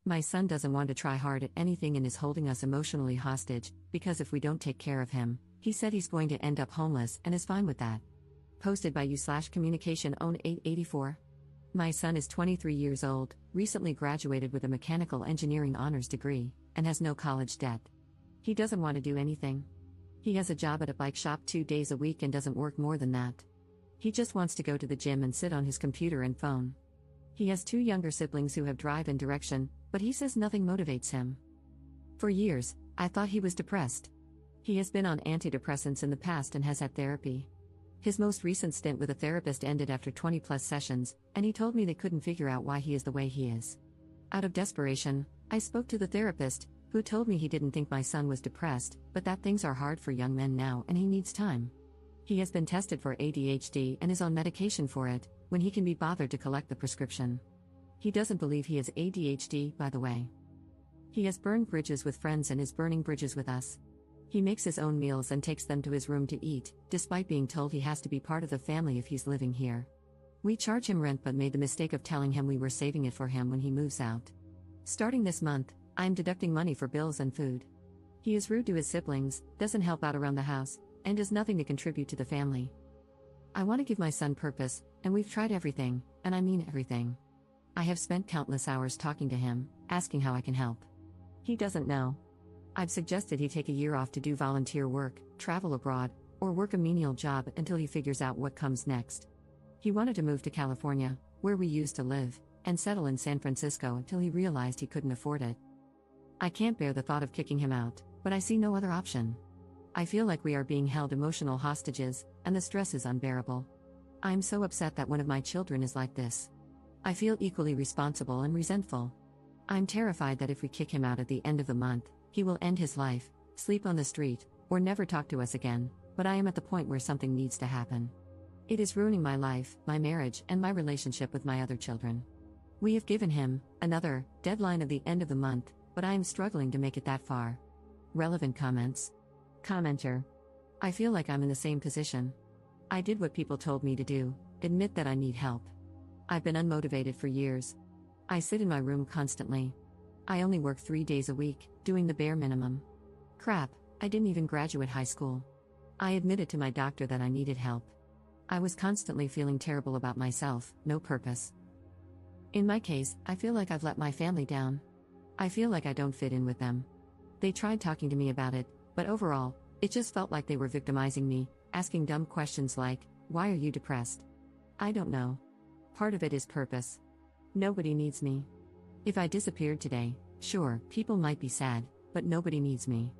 My son doesn't want to try hard at anything and is holding us emotionally hostage, because if we don't take care of him, he said he's going to end up homeless and is fine with that. Posted by you/communication own 884. My son is 23 years old, recently graduated with a mechanical engineering honors degree, and has no college debt. He doesn't want to do anything. He has a job at a bike shop 2 days a week and doesn't work more than that. He just wants to go to the gym and sit on his computer and phone. He has 2 younger siblings who have drive and direction, but he says nothing motivates him. For years, I thought he was depressed. He has been on antidepressants in the past and has had therapy. His most recent stint with a therapist ended after 20+ sessions, and he told me they couldn't figure out why he is the way he is. Out of desperation, I spoke to the therapist, who told me he didn't think my son was depressed, but that things are hard for young men now and he needs time. He has been tested for ADHD and is on medication for it, when he can be bothered to collect the prescription. He doesn't believe he has ADHD, by the way. He has burned bridges with friends and is burning bridges with us. He makes his own meals and takes them to his room to eat, despite being told he has to be part of the family if he's living here. We charge him rent but made the mistake of telling him we were saving it for him when he moves out. Starting this month, I'm deducting money for bills and food. He is rude to his siblings, doesn't help out around the house, and does nothing to contribute to the family. I want to give my son purpose, and we've tried everything, and I mean everything. I have spent countless hours talking to him, asking how I can help. He doesn't know. I've suggested he take a year off to do volunteer work, travel abroad, or work a menial job until he figures out what comes next. He wanted to move to California, where we used to live, and settle in San Francisco until he realized he couldn't afford it. I can't bear the thought of kicking him out, but I see no other option. I feel like we are being held emotional hostages, and the stress is unbearable. I am so upset that one of my children is like this. I feel equally responsible and resentful. I'm terrified that if we kick him out at the end of the month, he will end his life, sleep on the street, or never talk to us again, but I am at the point where something needs to happen. It is ruining my life, my marriage, and my relationship with my other children. We have given him another deadline of the end of the month, but I am struggling to make it that far. Relevant comments. Commenter. I feel like I'm in the same position. I did what people told me to do, admit that I need help. I've been unmotivated for years. I sit in my room constantly. I only work 3 days a week, doing the bare minimum. Crap, I didn't even graduate high school. I admitted to my doctor that I needed help. I was constantly feeling terrible about myself, no purpose. In my case, I feel like I've let my family down. I feel like I don't fit in with them. They tried talking to me about it, but overall, it just felt like they were victimizing me, asking dumb questions like, "Why are you depressed?" I don't know. Part of it is purpose. Nobody needs me. If I disappeared today, sure, people might be sad, but nobody needs me.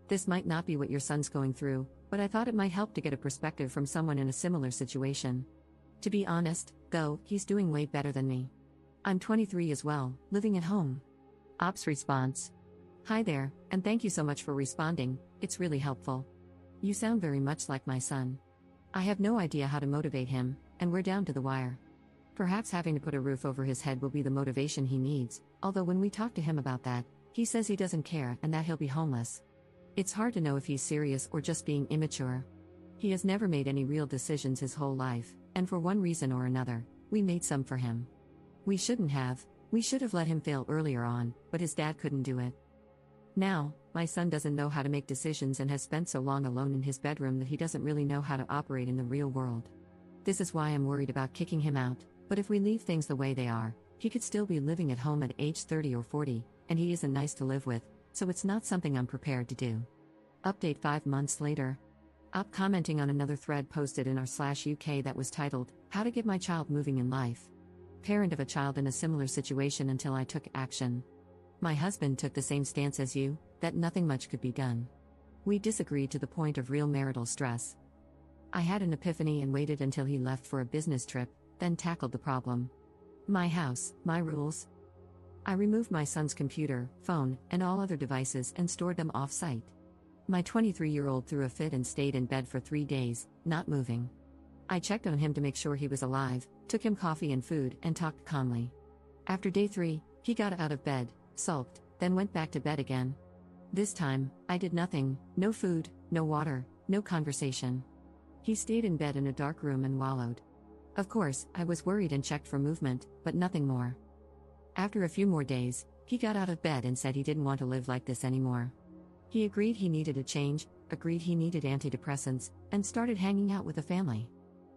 This might not be what your son's going through, but I thought it might help to get a perspective from someone in a similar situation. To be honest, though, he's doing way better than me. I'm 23 as well, living at home. Ops response. Hi there, and thank you so much for responding, it's really helpful. You sound very much like my son. I have no idea how to motivate him, and we're down to the wire. Perhaps having to put a roof over his head will be the motivation he needs, although when we talk to him about that, he says he doesn't care and that he'll be homeless. It's hard to know if he's serious or just being immature. He has never made any real decisions his whole life, and for one reason or another, we made some for him. We shouldn't have, we should have let him fail earlier on, but his dad couldn't do it. Now, my son doesn't know how to make decisions and has spent so long alone in his bedroom that he doesn't really know how to operate in the real world. This is why I'm worried about kicking him out, but if we leave things the way they are, he could still be living at home at age 30 or 40, and he isn't nice to live with, so it's not something I'm prepared to do. Update 5 months later. Op commenting on another thread posted in r/UK that was titled, How to Get My Child Moving in Life. Parent of a child in a similar situation until I took action. My husband took the same stance as you, that nothing much could be done. We disagreed to the point of real marital stress. I had an epiphany and waited until he left for a business trip, then tackled the problem. My house, my rules. I removed my son's computer, phone, and all other devices and stored them off-site. My 23-year-old threw a fit and stayed in bed for 3 days, not moving. I checked on him to make sure he was alive, took him coffee and food, and talked calmly. After day 3, he got out of bed, sulked, then went back to bed again. This time, I did nothing, no food, no water, no conversation. He stayed in bed in a dark room and wallowed. Of course, I was worried and checked for movement, but nothing more. After a few more days, He got out of bed and said he didn't want to live like this anymore. He agreed he needed a change, agreed he needed antidepressants, and started hanging out with the family.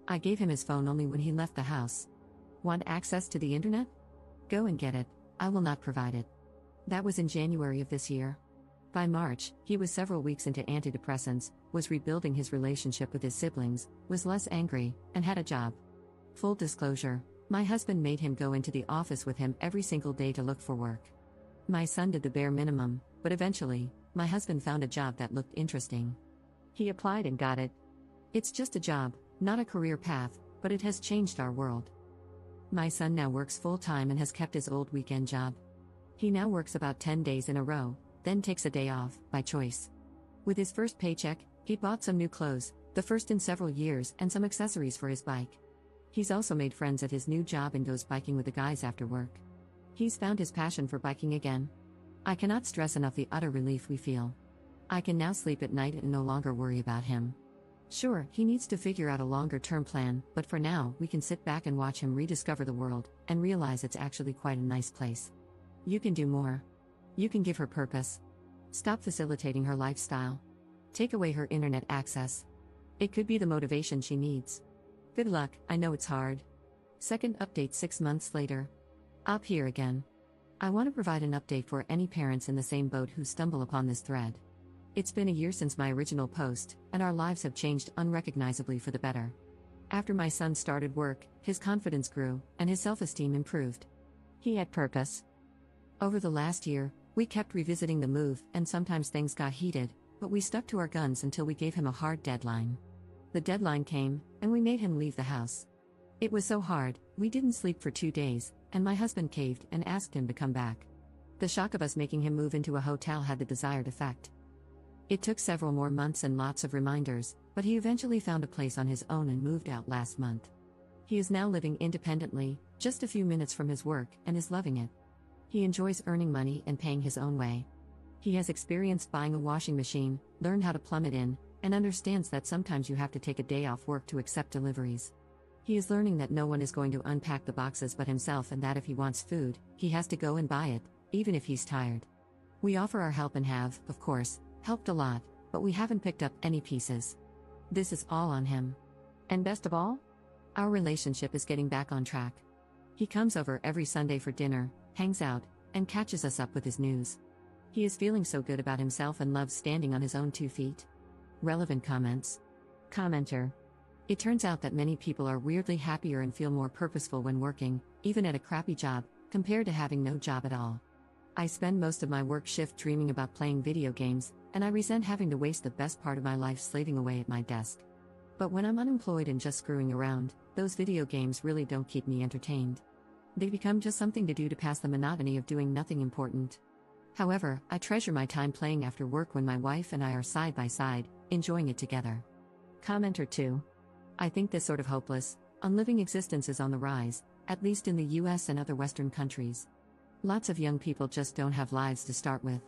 I gave him his phone only when he left the house. Want access to the internet? Go and get it, I will not provide it. That was in January of this year. By March, he was several weeks into antidepressants, was rebuilding his relationship with his siblings, was less angry, and had a job. Full disclosure, my husband made him go into the office with him every single day to look for work. My son did the bare minimum, but eventually, my husband found a job that looked interesting. He applied and got it. It's just a job, not a career path, but it has changed our world. My son now works full-time and has kept his old weekend job. He now works about 10 days in a row, then takes a day off, by choice. With his first paycheck, he bought some new clothes, the first in several years, and some accessories for his bike. He's also made friends at his new job and goes biking with the guys after work. He's found his passion for biking again. I cannot stress enough the utter relief we feel. I can now sleep at night and no longer worry about him. Sure, he needs to figure out a longer-term plan, but for now, we can sit back and watch him rediscover the world, and realize it's actually quite a nice place. You can do more. You can give her purpose. Stop facilitating her lifestyle. Take away her internet access. It could be the motivation she needs. Good luck, I know it's hard. Second update 6 months later. Up here again. I want to provide an update for any parents in the same boat who stumble upon this thread. It's been a year since my original post, and our lives have changed unrecognizably for the better. After my son started work, his confidence grew, and his self-esteem improved. He had purpose. Over the last year, we kept revisiting the move, and sometimes things got heated, but we stuck to our guns until we gave him a hard deadline. The deadline came, and we made him leave the house. It was so hard, we didn't sleep for 2 days, and my husband caved and asked him to come back. The shock of us making him move into a hotel had the desired effect. It took several more months and lots of reminders, but he eventually found a place on his own and moved out last month. He is now living independently, just a few minutes from his work, and is loving it. He enjoys earning money and paying his own way. He has experience buying a washing machine, learned how to plumb it in, and understands that sometimes you have to take a day off work to accept deliveries. He is learning that no one is going to unpack the boxes but himself, and that if he wants food, he has to go and buy it, even if he's tired. We offer our help and have, of course, helped a lot, but we haven't picked up any pieces. This is all on him. And best of all, our relationship is getting back on track. He comes over every Sunday for dinner, hangs out, and catches us up with his news. He is feeling so good about himself and loves standing on his own 2 feet. Relevant comments. Commenter. It turns out that many people are weirdly happier and feel more purposeful when working, even at a crappy job, compared to having no job at all. I spend most of my work shift dreaming about playing video games, and I resent having to waste the best part of my life slaving away at my desk. But when I'm unemployed and just screwing around, those video games really don't keep me entertained. They become just something to do to pass the monotony of doing nothing important. However, I treasure my time playing after work when my wife and I are side by side, enjoying it together. Commenter 2. I think this sort of hopeless, unliving existence is on the rise, at least in the US and other Western countries. Lots of young people just don't have lives to start with.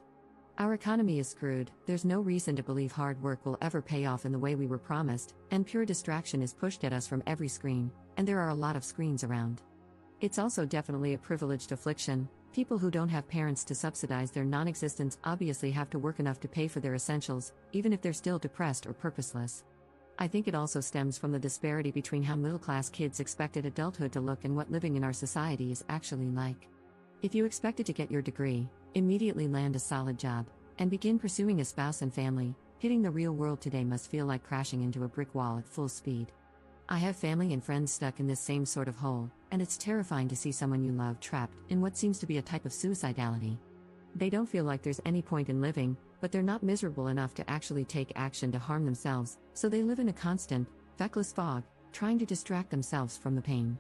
Our economy is screwed, there's no reason to believe hard work will ever pay off in the way we were promised, and pure distraction is pushed at us from every screen, and there are a lot of screens around. It's also definitely a privileged affliction. People who don't have parents to subsidize their non-existence obviously have to work enough to pay for their essentials, even if they're still depressed or purposeless. I think it also stems from the disparity between how middle-class kids expected adulthood to look and what living in our society is actually like. If you expected to get your degree, immediately land a solid job, and begin pursuing a spouse and family, hitting the real world today must feel like crashing into a brick wall at full speed. I have family and friends stuck in this same sort of hole, and it's terrifying to see someone you love trapped in what seems to be a type of suicidality. They don't feel like there's any point in living, but they're not miserable enough to actually take action to harm themselves, so they live in a constant, feckless fog, trying to distract themselves from the pain.